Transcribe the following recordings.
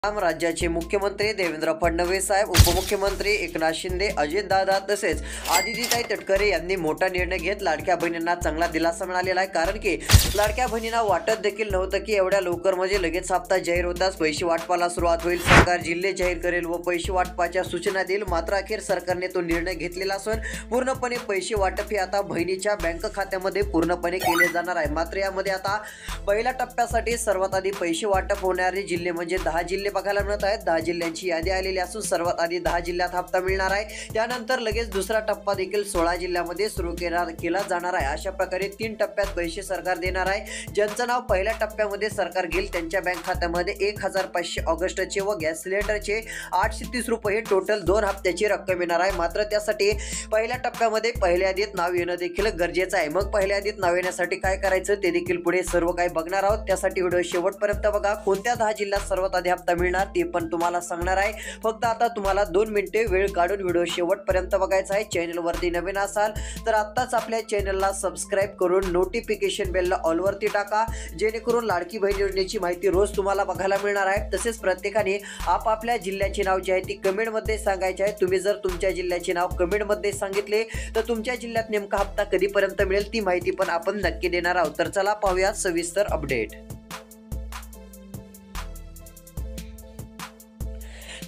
राज्याचे मुख्यमंत्री देवेंद्र फडणवीस साहेब, उपमुख्यमंत्री एकनाथ शिंदे, अजितदादा तसेच आदितीताई तटकरे यांनी मोठा निर्णय घेत लाडक्या बहिणींना चांगला दिलासा मिळालेला आहे। कारण की लाडक्या बहिणींना वाटत देखील नव्हतं की एवढ्या लवकर म्हणजे लगेच हप्ता जाहीर होताच पैसे वाटपाला सुरुवात होईल, सरकार जिल्हे जाहीर करेल व पैसे वाटपाच्या सूचना देईल। मात्र अखेर सरकारने तो निर्णय घेतलेला असून पूर्णपणे पैसे वाटप हे आता बहिणीच्या बँक खात्यामध्ये पूर्णपणे केले जाणार आहे। मात्र यामध्ये आता पहिल्या टप्प्यासाठी सर्वात आधी पैसे वाटप होणारे जिल्हे म्हणजे 10 जिल्हे बघायला मिळत आहेत। 10 जिल्ह्यांची यादी आलेली असून सर्वात आधी 10 जिल्ह्यात हप्ता मिळणार आहे। त्यानंतर लगेच दुसरा टप्पा देखील 16 जिल्ह्यामध्ये सुरू केला जाणार आहे। अशा प्रकारे 3 टप्प्यात पैसे सरकार देणार आहे। ज्यांचं नाव पहिल्या टप्प्यामध्ये सरकार घेईल त्यांच्या बँक खात्यामध्ये 1500 ऑगस्टचे व गॅस सिलेंडरचे 830 रुपये टोटल 2 हप्त्याची रक्कम येणार आहे। मात्र त्यासाठी पहिल्या टप्प्यामध्ये पहिल्या यादीत नाव येणं देखील गरजेचं आहे। मग पहिल्या यादीत नाव येण्यासाठी काय करायचं ते देखील पुढे सर्व काही बघणार आहोत। त्यासाठी व्हिडिओ शेवटपर्यंत बघा। कोणत्या 10 जिल्ह्यात सर्वात आधी हप्ता मिळणार ते पण तुम्हाला सांगणार आहे। फक्त आता तुम्हाला 2 मिनिटे वेळ काढून व्हिडिओ शेवटपर्यंत बघायचा आहे। चॅनलवरती नवीन असाल तर आत्ताच आपल्या चॅनलला सबस्क्राइब करून नोटिफिकेशन बेलला ऑल वरती टाका, जेणेकरून लाडकी बहीण योजनेची माहिती रोज तुम्हाला बघायला मिळणार आहे। तसेच प्रत्येकाने आपापल्या जिल्ह्याचे नाव जे आहे ती कमेंटमध्ये सांगायचे आहे। तुम्ही जर तुमच्या जिल्ह्याचे नाव कमेंटमध्ये सांगितले तर तुमच्या जिल्ह्यात नेमका हप्ता कधीपर्यंत मिळेल ती माहिती पण आपण नक्की देणार आहोत। तर चला पाहूया सविस्तर अपडेट।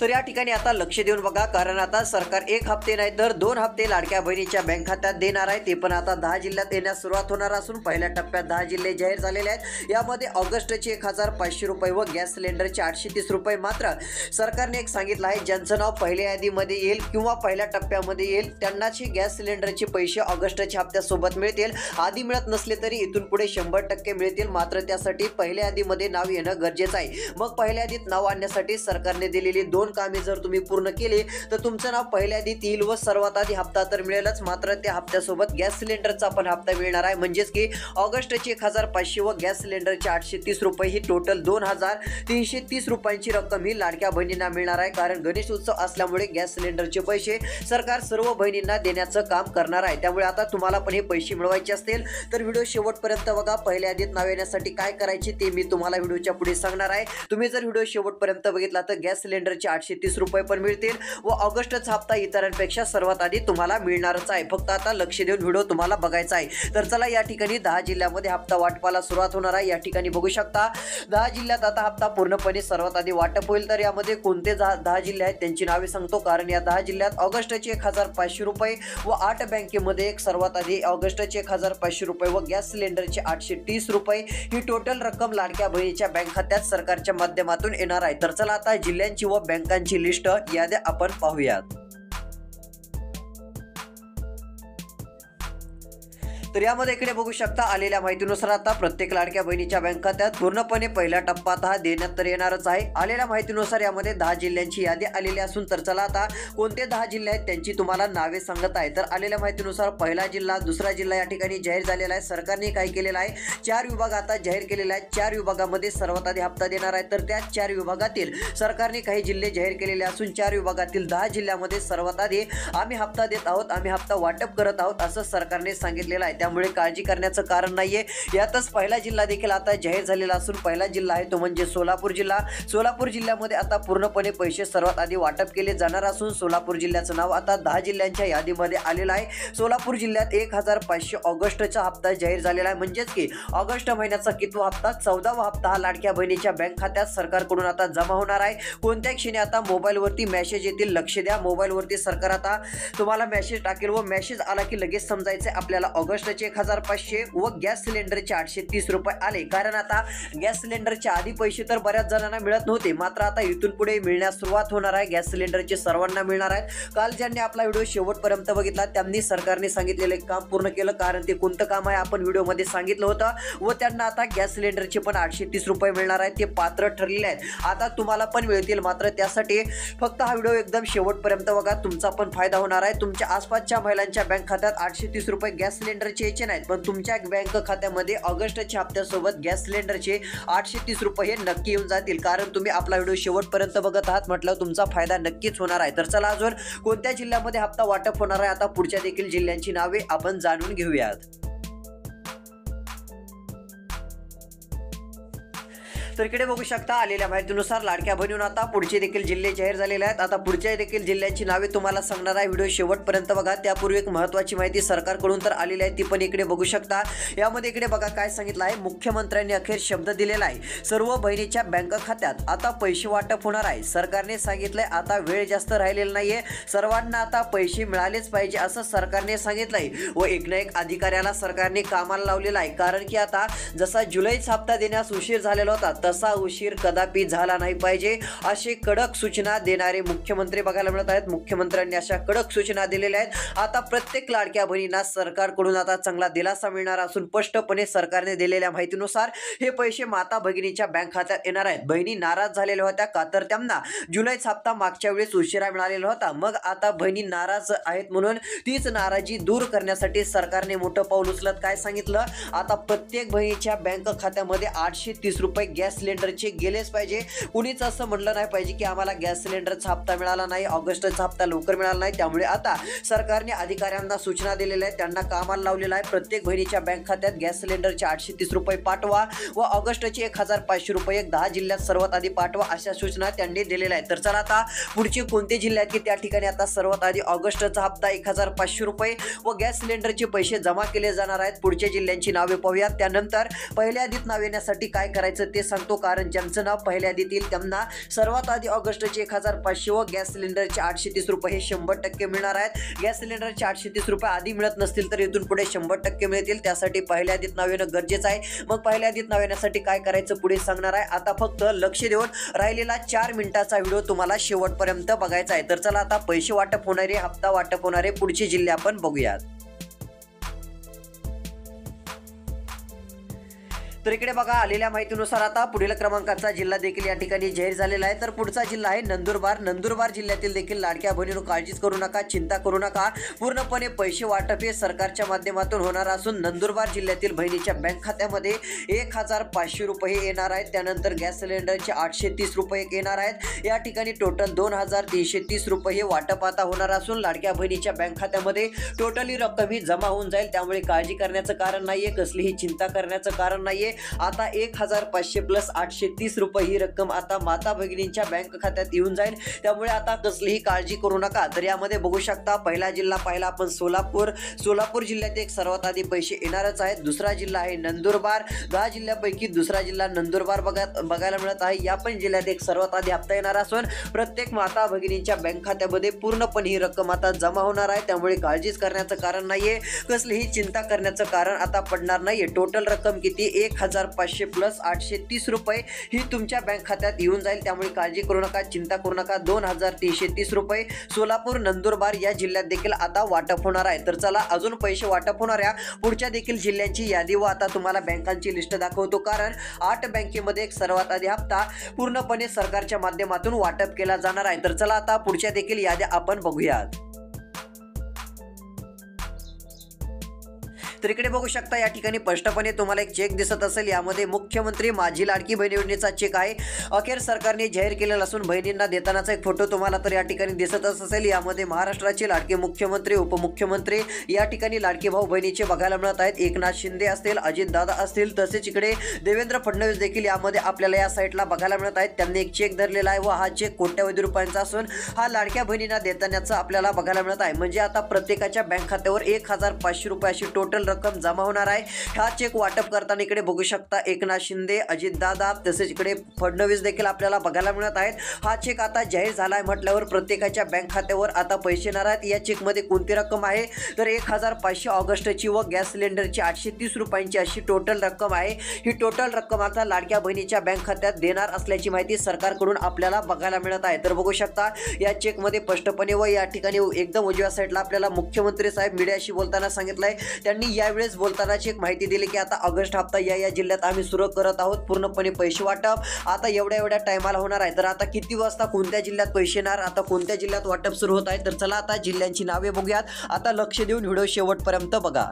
तर या ठिकाणी आता लक्ष देऊन बघा, कारण आता सरकार 1 हप्ते नाही तर 2 हप्ते लाडक्या बहिणीच्या बँक खात्यात देणार आहे। ते पण आता 10 जिल्ह्यात येण्यास सुरुवात होणार असून पहिल्या टप्प्यात 10 जिल्हे जाहीर झालेले आहेत। यामध्ये ऑगस्टचे 1500 रुपये व गॅस सिलेंडरचे 830 रुपये। मात्र सरकारने एक सांगितलं आहे, ज्यांचं नाव पहिल्या यादीमध्ये येईल किंवा पहिल्या टप्प्यामध्ये येईल त्यांनाचे गॅस सिलेंडरचे पैसे ऑगस्टच्या हप्त्यासोबत मिळतील। आधी मिळत नसले तरी इथून पुढे 100% मिळतील। मात्र त्यासाठी पहिल्या यादीमध्ये नाव येणं गरजेचं आहे। मग पहिल्या यादीत नाव आणण्यासाठी सरकारने दिलेली 2 कामे जर तुम्ही पूर्ण केली तर तुमचं नाव पहिल्या यादीत येईल व सर्वात आधी हप्ता तर मिळेलच, मात्र त्या हप्त्यासोबत गॅस सिलेंडरचा पण हप्ता मिळणार आहे। म्हणजेच की ऑगस्टचे 1500 व गॅस सिलेंडरचे 830 रुपये ही टोटल 2330 रुपयांची रक्कम ही लाडक्या बहिणींना मिळणार आहे। कारण गणेश उत्सव असल्यामुळे गॅस सिलेंडरचे पैसे सरकार सर्व बहिणींना देण्याचं काम करणार आहे। त्यामुळे आता तुम्हाला पण हे पैसे मिळवायचे असतील तर व्हिडिओ शेवटपर्यंत बघा। पहिल्या यादीत नाव येण्यासाठी काय करायचे ते मी तुम्हाला व्हिडिओच्या पुढे सांगणार आहे। तुम्ही जर व्हिडिओ शेवटपर्यंत बघितला तर गॅस सिलेंडरचे 830 रुपये पण मिळतील व ऑगस्टचा हप्ता इतरांपेक्षा सर्वात आधी तुम्हाला मिळणारच आहे। फक्त आता लक्ष देऊन व्हिडिओ तुम्हाला बघायचा आहे। तर चला या ठिकाणी 10 जिल्ह्यामध्ये हप्ता वाटपाला सुरुवात होणार आहे। या ठिकाणी बघू शकता 10 जिल्ह्यात आता हप्ता पूर्णपणे सर्वात आधी वाटप होईल। तर यामध्ये कोणते 10 जिल्हे आहेत त्यांची नावे सांगतो। कारण या 10 जिल्ह्यात ऑगस्टचे 1500 रुपये व 8 बँकेमध्ये एक सर्वात आधी ऑगस्टचे 1500 रुपये व गॅस सिलेंडरचे 830 रुपये ही टोटल रक्कम लाडक्या बहिणीच्या बँक खात्यात सरकारच्या माध्यमातून येणार आहे। तर चला आता जिल्ह्यांची व बँकांची लिस्ट याद्या आपण पाहूयात। तर यामध्ये इकडे बघू शकता आलेल्या माहितीनुसार आता प्रत्येक लाडक्या बहिणीच्या बँक खात्यात पूर्णपणे पहिला टप्पा आता देण्यात तर येणारच आहे। आलेल्या माहितीनुसार यामध्ये 10 जिल्ह्यांची यादी आलेली असून तर चला आता कोणते 10 जिल्हे आहेत त्यांची तुम्हाला नावे सांगत आहे। तर आलेल्या माहितीनुसार पहिला जिल्हा, दुसरा जिल्हा या ठिकाणी जाहीर झालेला आहे। सरकारने काय केलेलं आहे, 4 विभाग आता जाहीर केलेले आहेत। 4 विभागामध्ये सर्वात आधी हप्ता देणार आहे। तर त्या 4 विभागातील सरकारने काही जिल्हे जाहीर केलेले असून 4 विभागातील 10 जिल्ह्यामध्ये सर्वात आधी आम्ही हप्ता देत आहोत, आम्ही हप्ता वाटप करत आहोत असं सरकारने सांगितलेलं आहे। त्यामुळे काळजी करण्याचं कारण नाहीये। यातच पहिला जिल्हा देखील आता जाहीर झालेला असून पहिला जिल्हा आहे तो म्हणजे सोलापूर जिल्हा। सोलापूर जिल्ह्यामध्ये आता पूर्णपणे पैसे सर्वात आधी वाटप केले जाणार असून सोलापूर जिल्ह्याचं नाव आता 10 जिल्ह्यांच्या यादीमध्ये आलेलं आहे। सोलापूर जिल्ह्यात 1500 ऑगस्टचा हप्ता जाहीर झालेला आहे। म्हणजेच की ऑगस्ट महिन्याचा कितवा हप्ता, 14वा हप्ता हा लाडक्या बहिणीच्या बँक खात्यात सरकारकडून आता जमा होणार आहे। कोणत्या क्षणी आता मोबाईलवरती मेसेज येतील, लक्ष द्या। मोबाईलवरती सरकार आता तुम्हाला मेसेज टाकेल व मेसेज आला की लगेच समजायचे आपल्याला ऑगस्टचे 1500 व गॅस सिलेंडरचे 830 रुपये आले। कारण आता गॅस सिलेंडरचे आधी पैसे तर बऱ्याच जणांना मिळत नव्हते, मात्र आता इथून पुढे मिळण्यास सुरुवात होणार आहे। गॅस सिलेंडरचे सर्वांना मिळणार आहेत। काल ज्यांनी आपला व्हिडिओ शेवटपर्यंत बघितला त्यांनी सरकारने सांगितलेले काम पूर्ण केलं, कारण ते कोणतं काम आहे आपण व्हिडिओमध्ये सांगितलं होतं व त्यांना आता गॅस सिलेंडरचे पण 830 रुपये मिळणार आहेत। ते पात्र ठरलेले आहेत, आता तुम्हाला पण मिळतील। मात्र त्यासाठी फक्त हा व्हिडिओ एकदम शेवटपर्यंत बघा, तुमचा पण फायदा होणार आहे। तुमच्या आसपासच्या महिलांच्या बँक खात्यात 830 रुपये गॅस सिलेंडरचे यायचे नाहीत, पण तुमच्या बँक खात्यामध्ये ऑगस्टच्या हप्त्यासोबत गॅस सिलेंडरचे 830 रुपये हे नक्की येऊन जातील। कारण तुम्ही आपला व्हिडिओ शेवटपर्यंत बघत आहात म्हटलं तुमचा फायदा नक्कीच होणार आहे। तर चला अजून कोणत्या जिल्ह्यामध्ये हप्ता वाटप होणार आहे आता पुढच्या देखील जिल्ह्यांची नावे आपण जाणून घेऊयात। तर इकडे बघू शकता आलेल्या माहितीनुसार लाडक्या बहिणींना आता पुढचे देखील जिल्हे जाहीर झालेले आहेत। आता पुढच्या देखील जिल्ह्यांची नावे तुम्हाला सांगणार आहे, व्हिडिओ शेवटपर्यंत बघा। त्यापूर्वी एक महत्त्वाची माहिती सरकारकडून तर आलेली आहे, ती पण इकडे बघू शकता। यामध्ये इकडे बघा काय सांगितलं आहे, मुख्यमंत्र्यांनी अखेर शब्द दिलेला आहे, सर्व बहिणीच्या बँक खात्यात आता पैसे वाटप होणार आहे। सरकारने सांगितलंय आता वेळ जास्त राहिलेला नाहीये, सर्वांना आता पैसे मिळालेच पाहिजे असं सरकारने सांगितलंय व एक ना एक अधिकाऱ्याला सरकारने कामाला लावलेला आहे। कारण की आता जसा जुलैचा हप्ता देण्यास उशीर झालेला होता तसा उशीर कदापि झाला नाही पाहिजे अशी कडक सूचना देणारे मुख्यमंत्री बघायला मिळत आहेत। मुख्यमंत्र्यांनी अशा कडक सूचना दिलेल्या आहेत। आता प्रत्येक लाडक्या बहिणींना सरकारकडून आता चांगला दिलासा मिळणार असून स्पष्टपणे सरकारने दिलेल्या माहितीनुसार हे पैसे माता भगिनीच्या बँक खात्यात येणार आहेत। बहिणी नाराज झालेल्या होत्या का तर त्यांना जुलैचा हप्ता मागच्या वेळेस उशिरा मिळालेला होता, मग आता बहिणी नाराज आहेत म्हणून तीच नाराजी दूर करण्यासाठी सरकारने मोठं पाऊल उचलत काय सांगितलं, आता प्रत्येक बहिणीच्या बँक खात्यामध्ये 830 रुपये गॅस सिलेंडरचे गेलेच पाहिजे। कुणीच असं म्हणलं नाही पाहिजे की आम्हाला गॅस सिलेंडरचा हप्ता मिळाला नाही, ऑगस्टचा हप्ता लवकर मिळाला नाही। त्यामुळे आता सरकारने अधिकाऱ्यांना सूचना दिलेल्या आहेत, त्यांना कामाला लावलेलं आहे, प्रत्येक बहिणीच्या बँक खात्यात गॅस सिलेंडरचे 830 रुपये पाठवा व ऑगस्टचे 1500 रुपये 10 जिल्ह्यात सर्वात आधी पाठवा अशा सूचना त्यांनी दिलेल्या आहेत। तर चला आता पुढचे कोणते जिल्हे आहेत की त्या ठिकाणी आता सर्वात आधी ऑगस्टचा हप्ता 1500 रुपये व गॅस सिलेंडरचे पैसे जमा केले जाणार आहेत। पुढच्या जिल्ह्यांची नावे पाहूयात, त्यानंतर पहिल्या यादीत नाव येण्यासाठी काय करायचं ते सांगतो। कारण ज्यांचं नाव पहिल्या यादीत येईल त्यांना सर्वात आधी ऑगस्टचे 1500 व गॅस सिलेंडरचे 830 रुपये हे 100% मिळणार आहेत। गॅस सिलेंडरचे 830 रुपये आधी मिळत नसतील तर इथून पुढे 100% मिळतील, त्यासाठी पहिल्या यादीत नाव येणं गरजेचं आहे। मग पहिल्या यादीत नाव येण्यासाठी काय करायचं पुढे सांगणार आहे। आता फक्त लक्ष देऊन राहिलेला 4 मिनिटाचा व्हिडिओ तुम्हाला शेवटपर्यंत बघायचा आहे। तर चला आता पैसे वाटप होणारे, हप्ता वाटप होणारे पुढचे जिल्हे आपण बघूयात। तर इकडे बघा आलेल्या माहितीनुसार आता पुढील क्रमांकाचा जिल्हा देखील या ठिकाणी जाहीर झालेला आहे। तर पुढचा जिल्हा आहे नंदुरबार। नंदुरबार जिल्ह्यातील देखील लाडक्या बहिणींनो काळजीच करू नका, चिंता करू नका, पूर्णपणे पैसे वाटप हे सरकारच्या माध्यमातून होणार असून नंदुरबार जिल्ह्यातील बहिणीच्या बँक खात्यामध्ये 1500 रुपये येणार आहेत। त्यानंतर गॅस सिलेंडरचे 830 रुपये येणार आहेत। या ठिकाणी टोटल 2330 रुपये वाटप आता होणार असून लाडक्या बहिणीच्या बँक खात्यामध्ये टोटली रक्कम ही जमा होऊन जाईल। त्यामुळे काळजी करण्याचं कारण नाहीये, कसलीही चिंता करण्याचं कारण नाहीये। आता 1500 प्लस 830 रुपये ही रक्कम आता माता भगिनींच्या बँक खात्यात येऊन जाईल, त्यामुळे आता कसलीही काळजी करू नका। तर यामध्ये बघू शकता पहिला जिल्हा पाहिला आपण सोलापूर जिल्ह्यात एक सर्वात आधी पैसे येणारच आहेत। दुसरा जिल्हा आहे नंदुरबार, 10 जिल्ह्यापैकी दुसरा जिल्हा नंदुरबार बघायला मिळत आहे। या पण जिल्ह्यात एक सर्वात आधी हप्ता येणार असून प्रत्येक माता भगिनींच्या बँक खात्यामध्ये पूर्णपणे ही रक्कम आता जमा होणार आहे, त्यामुळे काळजीच करण्याचं कारण नाहीये, कसलीही चिंता करण्याचं कारण आता पडणार नाहीये। टोटल रक्कम किती 1500 प्लस 830 रुपये ही तुमच्या बँक खात्यात येऊन जाईल, त्यामुळे काळजी करू नका, चिंता करू नका। 2330 रुपये सोलापूर नंदुरबार या जिल्ह्यात देखील आता वाटप होणार आहे। तर चला अजून पैसे वाटप होणाऱ्या पुढच्या देखील जिल्ह्यांची यादी व आता तुम्हाला बँकांची लिस्ट दाखवतो। कारण 8 बँकेमध्ये एक सर्वात आधी हप्ता पूर्णपणे सरकारच्या माध्यमातून वाटप केला जाणार आहे। तर चला आता पुढच्या देखील याद्या आपण बघूयात। तर इकडे बघू शकता या ठिकाणी स्पष्टपणे तुम्हाला एक चेक दिसत असेल, यामध्ये मुख्यमंत्री माझी लाडकी बहीण योजनेचा चेक आहे। अखेर सरकारने जाहीर केलेला असून बहिणींना देतानाचा एक फोटो तुम्हाला तर या ठिकाणी दिसतच असेल। यामध्ये महाराष्ट्राचे लाडके मुख्यमंत्री, उपमुख्यमंत्री या ठिकाणी लाडके भाऊ बहिणीचे बघायला मिळत आहेत। एकनाथ शिंदे असतील, अजित दादा असतील, तसेच इकडे देवेंद्र फडणवीस देखील यामध्ये आपल्याला या साईडला बघायला मिळत आहेत। त्यांनी एक चेक धरलेला आहे व हा चेक कोट्यवधी रुपयांचा असून हा लाडक्या बहिणींना देतानाचा आपल्याला बघायला मिळत आहे। म्हणजे आता प्रत्येकाच्या बँक खात्यावर 1500 रुपये अशी टोटल रक्कम जमा होणार आहे। हा चेक वाटप करताना इकडे बघू शकता एकनाथ शिंदे, अजित दादा तसेच इकडे फडणवीस देखील आपल्याला बघायला मिळत आहेत। हा चेक आता जाहीर झालाय म्हटल्यावर प्रत्येकाच्या बँक खात्यावर आता पैसे येणार आहेत। या चेक मध्ये कोणती रक्कम आहे तर 1500 ऑगस्टची व गॅस सिलेंडरची 830 रुपयांची अशी टोटल रक्कम आहे। ही टोटल रक्कम आता लाडक्या बहिणीच्या बँक खात्यात देणार असल्याची माहिती सरकारकडून आपल्याला बघायला मिळत आहे। तर बघू शकता या चेक मध्ये स्पष्टपणे व या ठिकाणी एकदम उजव्या साईडला आपल्याला मुख्यमंत्री साहेब मीडियाशी बोलताना सांगितलंय, त्यांनी यावेळेस बोलतानाची एक माहिती दिली की आता ऑगस्ट हप्ता या जिल्ह्यात आम्ही सुरू करत आहोत, पूर्णपणे पैसे वाटप आता एवढ्या टायमाला होणार आहे। तर आता किती वाजता कोणत्या जिल्ह्यात पैसे येणार, आता कोणत्या जिल्ह्यात वाटप सुरू होत आहे, तर चला आता जिल्ह्यांची नावे बघूयात। आता लक्ष देऊन व्हिडिओ शेवटपर्यंत बघा।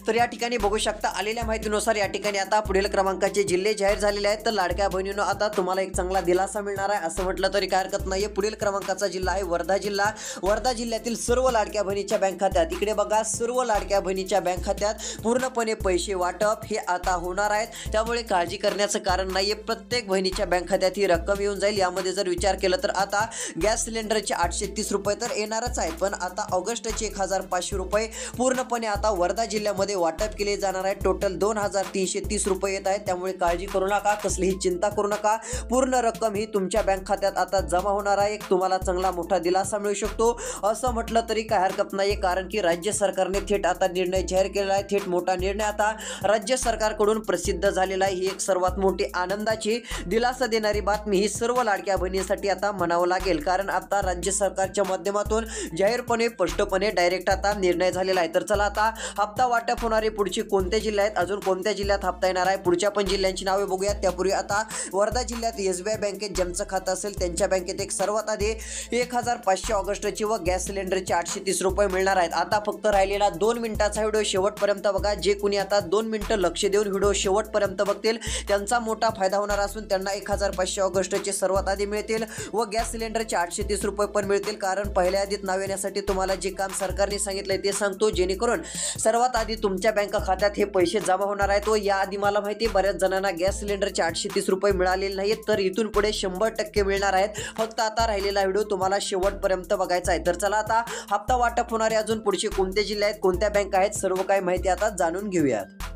तर या ठिकाणी बघू शकता आलेल्या माहितीनुसार या ठिकाणी आता पुढील क्रमांकाचे जिल्हे जाहीर झालेले आहेत। तर लाडक्या बहिणींनो आता तुम्हाला एक चांगला दिलासा मिळणार आहे असं म्हटलं तरी काय हरकत नाहीये। पुढील क्रमांकाचा जिल्हा आहे वर्धा जिल्हा। वर्धा जिल्ह्यातील सर्व लाडक्या बहिणीच्या बँक खात्यात इकडे बघा सर्व लाडक्या बहिणीच्या बँक खात्यात पूर्णपणे पैसे वाटप हे आता होणार आहेत, त्यामुळे काळजी करण्याचं कारण नाहीये। प्रत्येक बहिणीच्या बँक खात्यात ही रक्कम येऊन जाईल। यामध्ये जर विचार केला तर आता गॅस सिलेंडरचे 830 रुपये तर येणारच आहेत, पण आता ऑगस्टचे 1500 रुपये पूर्णपणे आता वर्धा जिल्ह्यामध्ये वाटप केले जाणार आहे। टोटल 2330 रुपये येत आहेत, त्यामुळे काळजी करू नका, कसलीही चिंता करू नका। पूर्ण रक्कम ही तुमच्या बँक खात्यात आता जमा होणार आहे। एक तुम्हाला चांगला मोठा दिलासा मिळू शकतो असं म्हटलं तरी काय हरकत नाही, कारण की राज्य सरकारने थेट आता निर्णय जाहीर केलेला आहे। थेट मोठा निर्णय आता राज्य सरकारकडून प्रसिद्ध झालेला आहे। ही एक सर्वात मोठी आनंदाची दिलासा देणारी बातमी ही सर्व लाडक्या बहिणींसाठी आता म्हणावं लागेल, कारण आता राज्य सरकारच्या माध्यमातून जाहीरपणे स्पष्टपणे डायरेक्ट आता निर्णय झालेला आहे। तर चला आता हप्ता वाटप होणारे पुढचे कोणते जिल्हे आहेत, अजून कोणत्या जिल्ह्यात हप्ता येणार आहे, पुढच्या पण जिल्ह्यांची नावे बघूयात। त्यापूर्वी आता वर्धा जिल्ह्यात SBI बँकेत ज्यांचं खातं असेल त्यांच्या बँकेत एक सर्वात आधी 1500 ऑगस्टची व गॅस सिलेंडरचे 830 रुपये मिळणार आहेत। आता फक्त राहिलेला 2 मिनिटाचा व्हिडिओ शेवटपर्यंत बघा। जे कुणी आता 2 मिनिटं लक्ष देऊन व्हिडिओ शेवटपर्यंत बघतील त्यांचा मोठा फायदा होणार असून त्यांना 1500 ऑगस्टचे सर्वात आधी मिळतील व गॅस सिलेंडरचे 830 रुपये पण मिळतील, कारण पहिल्या यादीत नाव येण्यासाठी तुम्हाला जे काम सरकारने सांगितलंय ते सांगतो, जेणेकरून सर्वात आधी तुमच्या बँक खात्यात हे पैसे जमा होणार आहेत। व याआधी मला माहिती आहे बऱ्याच जणांना गॅस सिलेंडरचे 830 रुपये मिळालेले नाहीत, तर इथून पुढे 100% मिळणार आहेत। फक्त आता राहिलेला व्हिडिओ तुम्हाला शेवटपर्यंत बघायचा आहे। तर चला आता हप्ता वाटप होणारे अजून पुढचे कोणते जिल्हे आहेत, कोणत्या बँक आहेत, सर्व काही माहिती आता जाणून घेऊयात।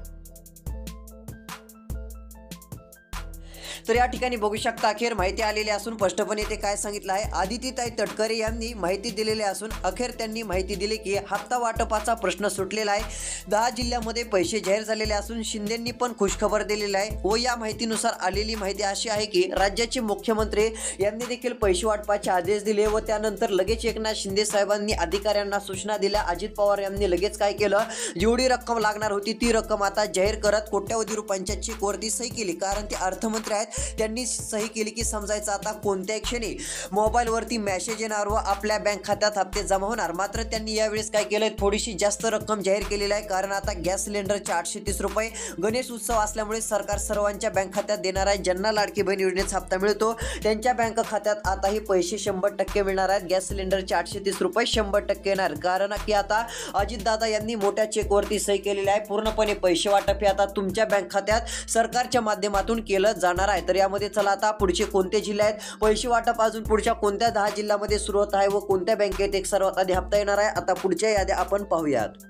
तर या ठिकाणी बघू शकता अखेर माहिती आलेली असून स्पष्टपणे ते काय सांगितलं आहे। आदितीताई तटकरे यांनी माहिती दिलेली असून अखेर त्यांनी माहिती दिली की हप्ता वाटपाचा प्रश्न सुटलेला आहे। 10 जिल्ह्यांमध्ये पैसे जाहीर झालेले असून शिंदेंनी पण खुशखबर दिलेली आहे व या माहितीनुसार आलेली माहिती अशी आहे की राज्याचे मुख्यमंत्री यांनी देखील पैसे वाटपाचे आदेश दिले व त्यानंतर लगेच एकनाथ शिंदे साहेबांनी अधिकाऱ्यांना सूचना दिल्या। अजित पवार यांनी लगेच काय केलं, जेवढी रक्कम लागणार होती ती रक्कम आता जाहीर करत कोट्यवधी रुपयांच्या चेकवरती सही केली, कारण ते अर्थमंत्री आहेत। त्यांनी सही केली की समजायचं आता कोणत्याही क्षणी मोबाईलवरती मेसेज येणार व आपल्या बँक खात्यात हप्ते जमा होणार। मात्र त्यांनी यावेळेस काय केलं, थोडीशी जास्त रक्कम जाहीर केलेली आहे, कारण आता गॅस सिलेंडरचे 830 रुपये गणेश उत्सव असल्यामुळे सरकार सर्वांच्या बँक खात्यात देणार आहे। ज्यांना लाडकी बहीण योजनेचा हप्ता मिळतो त्यांच्या बँक खात्यात आता हे पैसे 100% मिळणार आहेत। गॅस सिलेंडरचे 830 रुपये 100% येणार, कारण की आता अजितदादा यांनी मोठ्या चेकवरती सही केलेली आहे। पूर्णपणे पैसे वाटप हे आता तुमच्या बँक खात्यात सरकारच्या माध्यमातून केलं जाणार आहे। तर यामध्ये चला आता पुढचे कोणते जिल्हे आहेत, पैसे वाटप अजून पुढच्या कोणत्या 10 जिल्ह्यांमध्ये सुरू होत आहे व कोणत्या बँकेत एक सर्वात आधी हप्ता येणार आहे, आता पुढच्या याद्या आपण पाहूयात।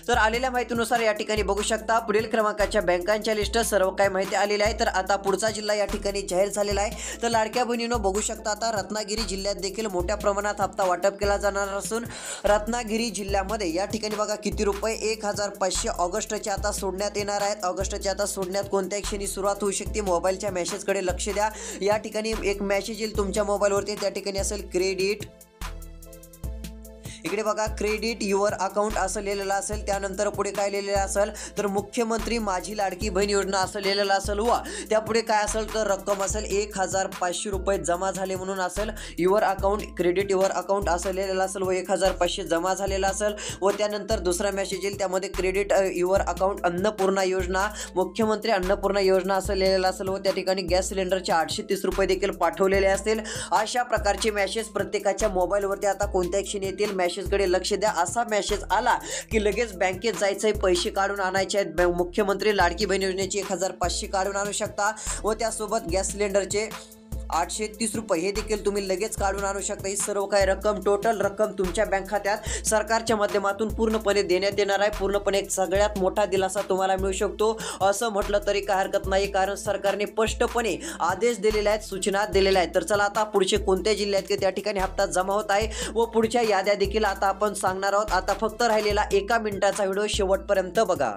तर आलेल्या माहितीनुसार या ठिकाणी बघू शकता पुढील क्रमांकाच्या बँकांच्या लिस्ट सर्व काही माहिती आलेली आहे। तर आता पुढचा जिल्हा या ठिकाणी जाहीर झालेला आहे। तर लाडक्या बहिणींनो बघू शकता आता रत्नागिरी जिल्ह्यात देखील मोठ्या प्रमाणात हप्ता वाटप केला जाणार असून रत्नागिरी जिल्ह्यामध्ये या ठिकाणी बघा किती रुपये 1500 ऑगस्टचे आता सोडण्यात येणार आहेत। ऑगस्टचे आता सोडण्यात कोणत्या क्षणी सुरुवात होऊ शकते, मोबाईलच्या मेसेजकडे लक्ष द्या। या ठिकाणी एक मेसेज येईल तुमच्या मोबाईलवरती, त्या ठिकाणी असेल क्रेडिट, इकडे बघा क्रेडिट युअर अकाउंट असं लिहिलेलं असेल, त्यानंतर पुढे काय लिहिलेलं असेल तर मुख्यमंत्री माझी लाडकी बहीण योजना असं लिहिलेलं असेल व त्यापुढे काय असेल तर रक्कम असेल 1500 रुपये जमा झाले म्हणून असेल your account, credit your account असं लिहिलेलं असेल व 1500 जमा झालेला असेल व त्यानंतर दुसरा मेसेज येईल त्यामध्ये क्रेडिट युअर अकाउंट अन्नपूर्णा योजना, मुख्यमंत्री अन्नपूर्णा योजना असं लिहिलेलं असेल व त्या ठिकाणी गॅस सिलेंडरचे 830 रुपये देखील पाठवलेले असतील। अशा प्रकारचे मेसेज प्रत्येकाच्या मोबाईलवरती आता कोणत्या क्षणी येतील, मेसेजकडे लक्ष द्या। असा मेसेज आला की लगेच बँकेत जायचंय, पैसे काढून आणायचे आहेत। मुख्यमंत्री लाडकी बहीण योजनेचे 1500 काढून आणू शकता व त्यासोबत गॅस सिलेंडरचे 830 रुपये हे देखील तुम्ही लगेच काढून आणू शकता। ही सर्व काही रक्कम टोटल रक्कम तुमच्या बँक खात्यात सरकारच्या माध्यमातून पूर्णपणे देण्यात येणार आहे। पूर्णपणे एक सगळ्यात मोठा दिलासा तुम्हाला मिळू शकतो असं म्हटलं तरी काय हरकत नाही, कारण सरकारने स्पष्टपणे आदेश दिलेले आहेत, सूचना दिलेल्या आहेत। तर चला आता पुढचे कोणते जिल्हे आहेत की त्या ठिकाणी हप्ता जमा होत आहे व पुढच्या याद्या देखील आता आपण सांगणार आहोत। आता फक्त राहिलेला 1 मिनिटाचा व्हिडिओ शेवटपर्यंत बघा।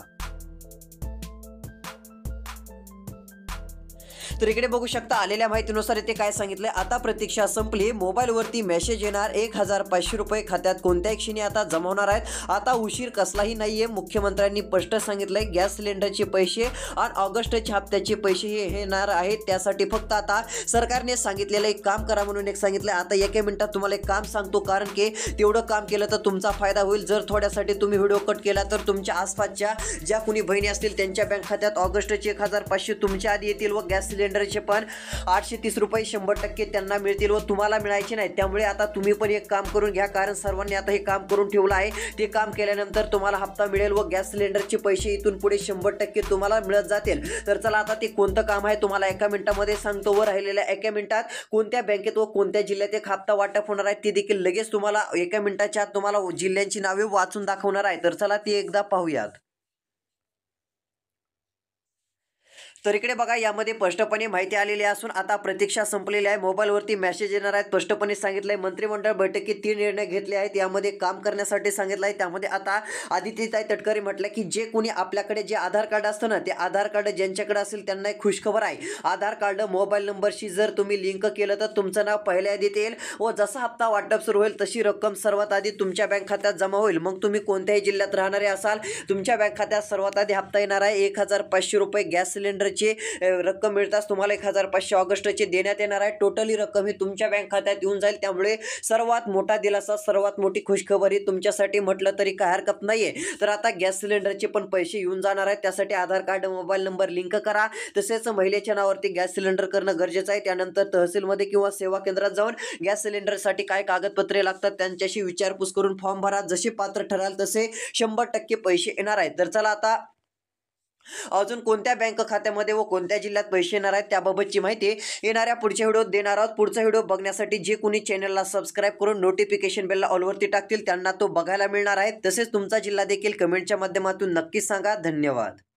तर इकडे बघू शकता आलेल्या माहितीनुसार इथे काय सांगितलंय, आता प्रतीक्षा संपली, मोबाईलवरती मेसेज येणार, 1,500 रुपये खात्यात कोणत्याही क्षणी आता जमा होणार आहेत. आता उशीर कसलाही नाहीये. मुख्यमंत्र्यांनी स्पष्ट सांगितलंय गॅस सिलेंडरचे पैसे आणि ऑगस्टच्या हप्त्याचे पैसे हे येणार आहेत. त्यासाठी फक्त आता सरकारने सांगितलेलं एक काम करा म्हणून एक सांगितलंय. आता एका मिनिटात तुम्हाला एक काम सांगतो, कारण की तेवढं काम केलं तर तुमचा फायदा होईल. जर थोड्यासाठी तुम्ही व्हिडिओ कट केला तर तुमच्या आसपासच्या ज्या कोणी बहिणी असतील त्यांच्या बँक खात्यात ऑगस्टचे 1,500 तुमच्या आधी येतील व गॅस सिलेंडरचे पण 830 रुपये 100% त्यांना मिळतील व तुम्हाला मिळायचे नाही. त्यामुळे आता तुम्ही पण एक काम करून घ्या, कारण सर्वांनी आता हे काम करून ठेवलं आहे. ते काम केल्यानंतर तुम्हाला हप्ता मिळेल व गॅस सिलेंडरचे पैसे इथून पुढे 100% तुम्हाला मिळत जातील. तर चला आता ते कोणतं काम आहे तुम्हाला एका मिनिटामध्ये सांगतो व राहिलेल्या एका मिनिटात कोणत्या बँकेत व कोणत्या जिल्ह्यात एक हप्ता वाटप होणार आहे ते देखील लगेच तुम्हाला एका मिनिटाच्या आत तुम्हाला जिल्ह्यांची नावे वाचून दाखवणार आहे. तर चला ती एकदा पाहूयात. तर इकडे बघा यामध्ये स्पष्टपणे माहिती आलेली असून आता प्रतीक्षा संपलेली आहे. मोबाईलवरती मेसेज येणार आहेत. स्पष्टपणे सांगितलंय मंत्रिमंडळ बैठकीत 3 निर्णय घेतले आहेत. यामध्ये काम करण्यासाठी सांगितलं आहे. त्यामध्ये आता आदित्यताई तटकरे म्हटलं की जे कोणी आपल्याकडे जे आधार कार्ड असतं ना, ते आधार कार्ड ज्यांच्याकडे असेल त्यांना एक खुशखबर आहे. आधार कार्ड मोबाईल नंबरशी जर तुम्ही लिंक केलं तर तुमचं नाव पहिल्या यादीत येईल व जसा हप्ता वाटप सुरू होईल तशी रक्कम सर्वात आधी तुमच्या बँक खात्यात जमा होईल. मग तुम्ही कोणत्याही जिल्ह्यात राहणारे असाल, तुमच्या बँक खात्यात सर्वात आधी हप्ता येणार आहे. 1,500 रुपये गॅस सिलेंडर रक्कम मिळताच तुम्हाला 1,500 ऑगस्टचे देण्यात येणार आहे. टोटली रक्कम ही तुमच्या बँक खात्यात येऊन जाईल. त्यामुळे सर्वात मोठा दिलासा, सर्वात मोठी खुशखबर ही तुमच्यासाठी म्हटलं तरी काय हरकत नाहीये. तर आता गॅस सिलेंडरचे पण पैसे येऊन जाणार आहेत. त्यासाठी आधार कार्ड मोबाईल नंबर लिंक करा. तसेच महिलेच्या नावावरती गॅस सिलेंडर करणं गरजेचं आहे. त्यानंतर तहसीलमध्ये किंवा सेवा केंद्रात जाऊन गॅस सिलेंडरसाठी काय कागदपत्रे लागतात त्यांच्याशी विचारपूस करून फॉर्म भरा. जसे पात्र ठराल तसे 100% पैसे येणार आहेत. तर चला आता अजून कोणत्या बँक खात्यामध्ये व कोणत्या जिल्ह्यात पैसे येणार आहेत त्याबाबतची माहिती येणाऱ्या पुढच्या व्हिडिओत देणार आहोत. पुढचा व्हिडिओ बघण्यासाठी जे कोणी चॅनलला सबस्क्राईब करून नोटिफिकेशन बेलला ऑलवरती टाकतील त्यांना तो बघायला मिळणार आहे. तसेच तुमचा जिल्हा देखील कमेंटच्या माध्यमातून नक्कीच सांगा. धन्यवाद.